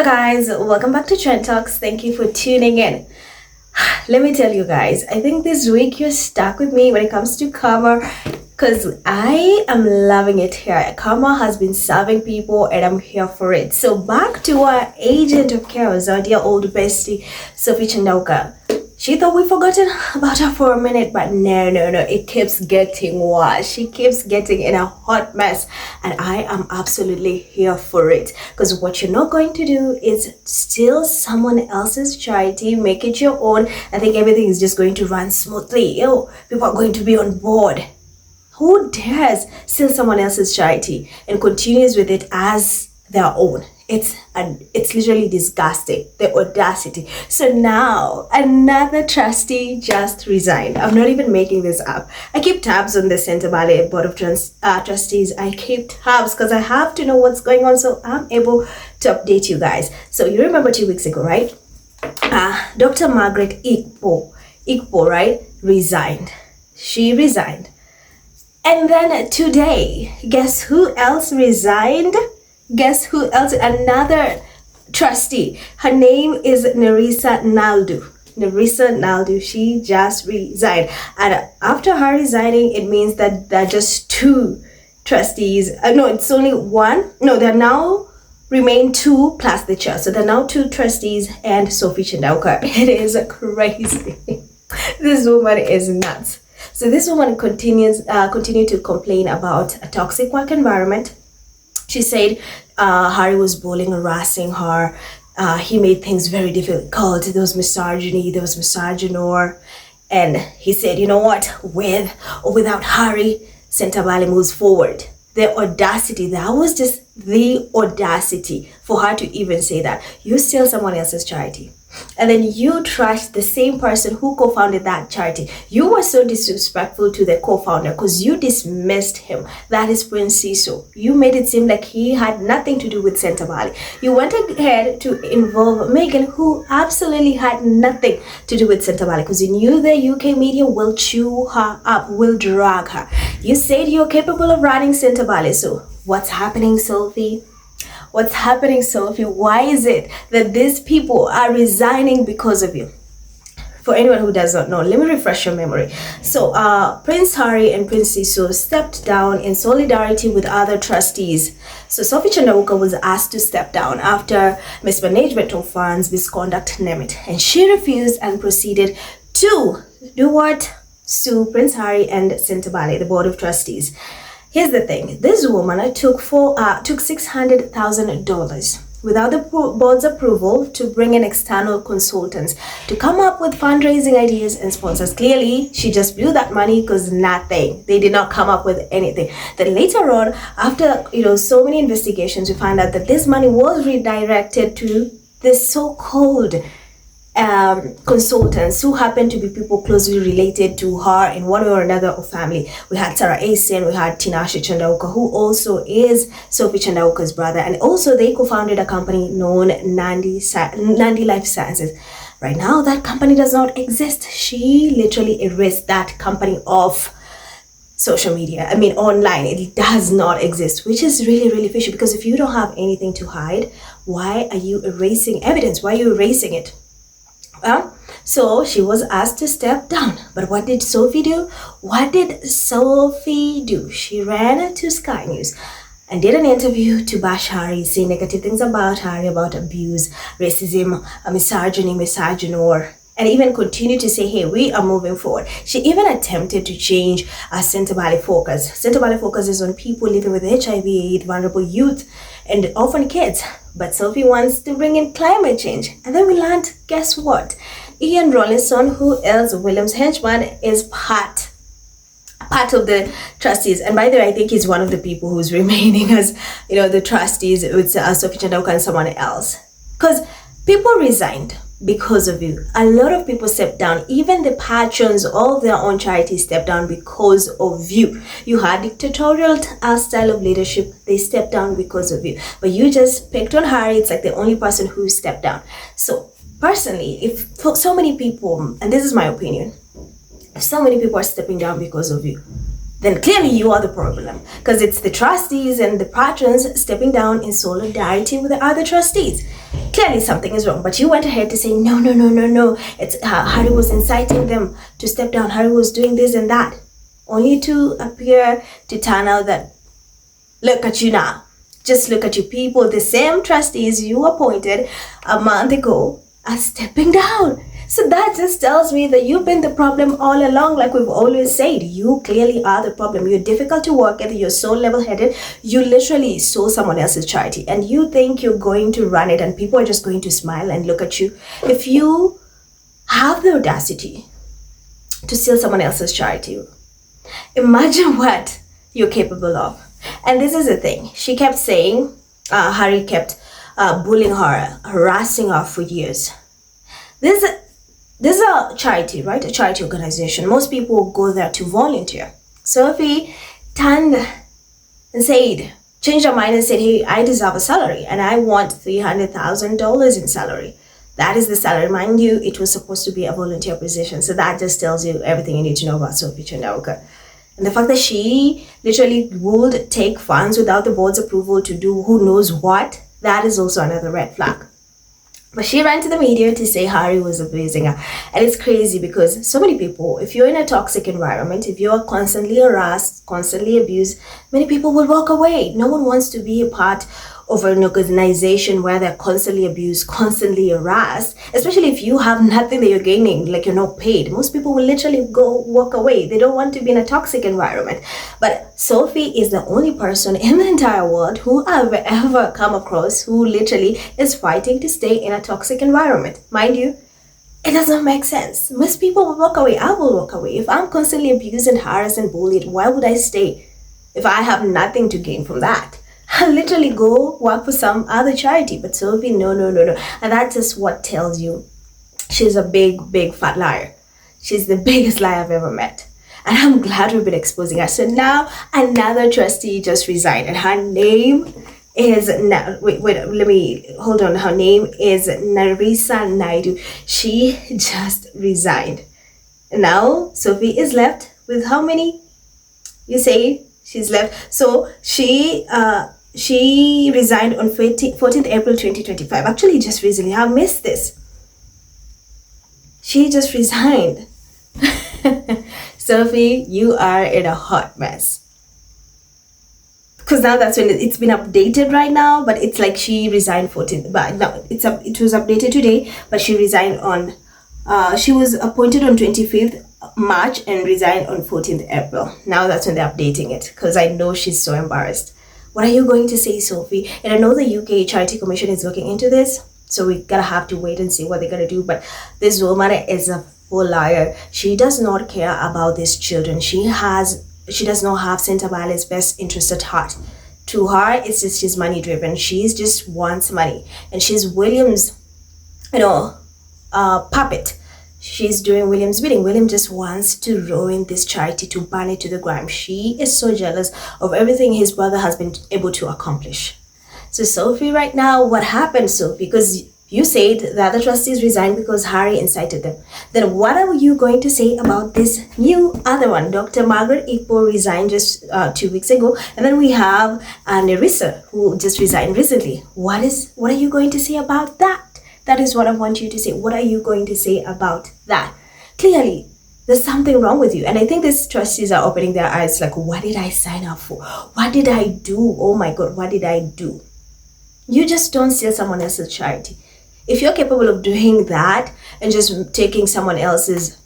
Hello guys, welcome back to Trend Talks. Thank you for tuning in. Let me tell you guys, I think this week you're stuck with me when it comes to karma because I am loving it here. Karma has been serving people and I'm here for it. So back to our agent of chaos, our dear old bestie, Sophie Chandauka. She thought we'd forgotten about her for a minute, but no, it keeps getting worse. She keeps getting in a hot mess, and I am absolutely here for it. Because what you're not going to do is steal someone else's charity, make it your own, and think everything is just going to run smoothly. People are going to be on board. Who dares steal someone else's charity and continues with it as their own? It's literally disgusting, the audacity. So now another trustee just resigned. I'm not even making this up. I keep tabs on the Sentebale board of trustees. I keep tabs because I have to know what's going on, so I'm able to update you guys. So you remember 2 weeks ago, right? Dr. Margaret ikpoh, right, resigned. She resigned. And then today, guess who else resigned? Guess who else? Another trustee. Her name is Nerissa Naidu. Nerissa Naidu. She just resigned. And after her resigning, it means that there are just two trustees. No, it's only one. No, there now remain two plus the chair. So there are now two trustees and Sophie Chandauka. It is crazy. This woman is nuts. So this woman continued to complain about a toxic work environment. She said Harry was bullying, harassing her. He made things very difficult. There was misogyny, there was misogynoir. And he said, you know what, with or without Harry, Sentebale moves forward. The audacity, that was just the audacity for her to even say that. You steal someone else's charity. And then you trashed the same person who co-founded that charity. You were so disrespectful to the co-founder because you dismissed him. That is Prince Ciso. You made it seem like he had nothing to do with Sentebale. You went ahead to involve Megan, who absolutely had nothing to do with Sentebale because you knew the UK media will chew her up, will drag her. You said you're capable of running Sentebale. So what's happening, Sophie? What's happening, Sophie? Why is it that these people are resigning because of you? For anyone who does not know, let me refresh your memory. So Prince Harry and Prince Ciso stepped down in solidarity with other trustees. So Sophie Chandauka was asked to step down after mismanagement of funds, misconduct, name it. And she refused and proceeded to do what? Sue Prince Harry and Sentebale, the board of trustees. Here's the thing. This woman took $600,000 without the board's approval to bring in external consultants to come up with fundraising ideas and sponsors. Clearly, she just blew that money because nothing. They did not come up with anything. Then later on, after so many investigations, we found out that this money was redirected to the so-called consultants who happen to be people closely related to her in one way or another of family. We had Sarah Asen, we had Tinashe Chandauka, who also is Sophie Chandauka's brother, and also they co-founded a company known Nandi Life Sciences. Right now, that company does not exist. She literally erased that company off social media. I mean, online. It does not exist, which is really, really fishy because if you don't have anything to hide, why are you erasing evidence? Why are you erasing it? So she was asked to step down. But what did Sophie do? What did Sophie do? She ran to Sky News and did an interview to bash Harry, say negative things about Harry, about abuse, racism, misogyny, misogynoir, and even continued to say, hey, we are moving forward. She even attempted to change Sentebale focus. Sentebale focus is on people living with HIV, AIDS, vulnerable youth, and often kids. But Sophie wants to bring in climate change. And then we learned, guess what? Ian Rawlinson, who else, William's henchman, is part of the trustees. And by the way, I think he's one of the people who's remaining as, the trustees with Sophie Chandauka and someone else. Because people resigned because of you. A lot of people stepped down. Even the patrons of their own charity stepped down because of you. You had dictatorial style of leadership. They stepped down because of you. But you just picked on Harry. It's like the only person who stepped down. So personally, if so many people, and this is my opinion, if so many people are stepping down because of you, then clearly you are the problem, because it's the trustees and the patrons stepping down in solidarity with the other trustees. Clearly something is wrong, but you went ahead to say no, no, no, no, no, it's Harry was inciting them to step down, Harry was doing this and that, only to appear to turn out that, look at you now, just look at you people, the same trustees you appointed a month ago are stepping down. So that just tells me that you've been the problem all along. Like we've always said, you clearly are the problem. You're difficult to work with. You're so level-headed. You literally sow someone else's charity and you think you're going to run it and people are just going to smile and look at you. If you have the audacity to steal someone else's charity, imagine what you're capable of. And this is the thing. She kept saying, Harry kept bullying her, harassing her for years. This is a charity, right? A charity organization. Most people go there to volunteer. Sophie turned and said, changed her mind and said, hey, I deserve a salary and I want $300,000 in salary. That is the salary. Mind you, it was supposed to be a volunteer position. So that just tells you everything you need to know about Sophie Chandauka. And the fact that she literally would take funds without the board's approval to do who knows what, that is also another red flag. But she ran to the media to say Harry was abusing her. And it's crazy because so many people, if you're in a toxic environment, if you're constantly harassed, constantly abused, many people will walk away. No one wants to be a part of an organization where they're constantly abused, constantly harassed, especially if you have nothing that you're gaining, like you're not paid. Most people will literally walk away. They don't want to be in a toxic environment. But Sophie is the only person in the entire world who I've ever come across who literally is fighting to stay in a toxic environment. Mind you, it doesn't make sense. Most people will walk away. I will walk away. If I'm constantly abused and harassed and bullied, why would I stay if I have nothing to gain from that? I'll literally go work for some other charity. But Sophie, no. And that's just what tells you she's a big fat liar. She's the biggest liar I've ever met. And I'm glad we've been exposing her. So now another trustee just resigned. And her name is, let me, hold on. Her name is Nerissa Naidu. She just resigned. And now Sophie is left with how many? You say she's left. So she resigned on 14th April 2025. Actually, just recently. I missed this. She just resigned. Sophie, you are in a hot mess. Because now that's when it's been updated right now, but it's like she resigned 14th. But no, it was updated today, but she resigned on, she was appointed on 25th March and resigned on 14th April. Now that's when they're updating it, because I know she's so embarrassed. What are you going to say, Sophie? And I know the UK Charity Commission is looking into this, so we gotta have to wait and see what they're gonna do. But this woman is a full liar. She does not care about these children. She does not have Sentebale's best interest at heart. To her, it's just she's money driven. She's just wants money, and she's William's, puppet. She's doing William's bidding. William just wants to ruin this charity, to burn it to the ground. She is so jealous of everything his brother has been able to accomplish. So Sophie, right now, what happened, Sophie? Because you said the other trustees resigned because Harry incited them. Then what are you going to say about this new other one? Dr. Margaret resigned just 2 weeks ago. And then we have Nerissa, who just resigned recently. What are you going to say about that? That is what I want you to say. What are you going to say about that? Clearly, there's something wrong with you. And I think these trustees are opening their eyes like, what did I sign up for? What did I do? Oh my God, what did I do? You just don't steal someone else's charity. If you're capable of doing that and just taking someone else's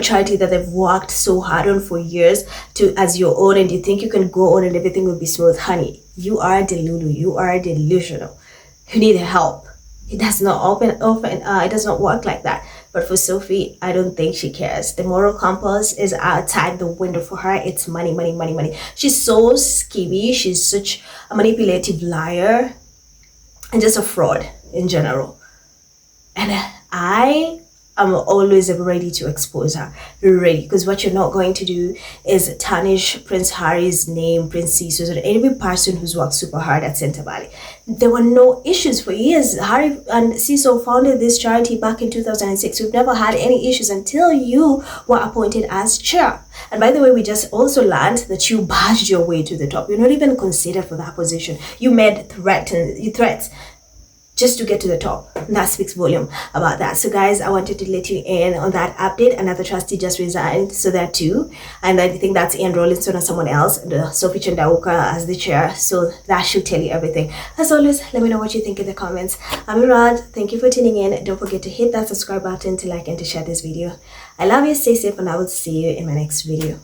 charity that they've worked so hard on for years to as your own, and you think you can go on and everything will be smooth, honey, you are delulu. You are delusional. You need help. It does not it does not work like that. But for Sophie, I don't think she cares. The moral compass is outside the window for her. It's money, money, money, money. She's so skeevy. She's such a manipulative liar and just a fraud in general. And I I'm always ready to expose her, ready, because what you're not going to do is tarnish Prince Harry's name, Prince Cecil's, or every person who's worked super hard at Sentebale. There were no issues for years. Harry and Cecil founded this charity back in 2006. We've never had any issues until you were appointed as chair. And by the way, we just also learned that you badged your way to the top. You're not even considered for that position. You made threats just to get to the top. And that speaks volume about that. So guys, I wanted to let you in on that update. Another trustee just resigned, so that too. And I think that's Ian Rollinson or someone else, the Sophie Chandauka as the chair. So that should tell you everything. As always, let me know what you think in the comments. I'm Raj. Thank you for tuning in. Don't forget to hit that subscribe button, to like and to share this video. I love you, stay safe, and I will see you in my next video.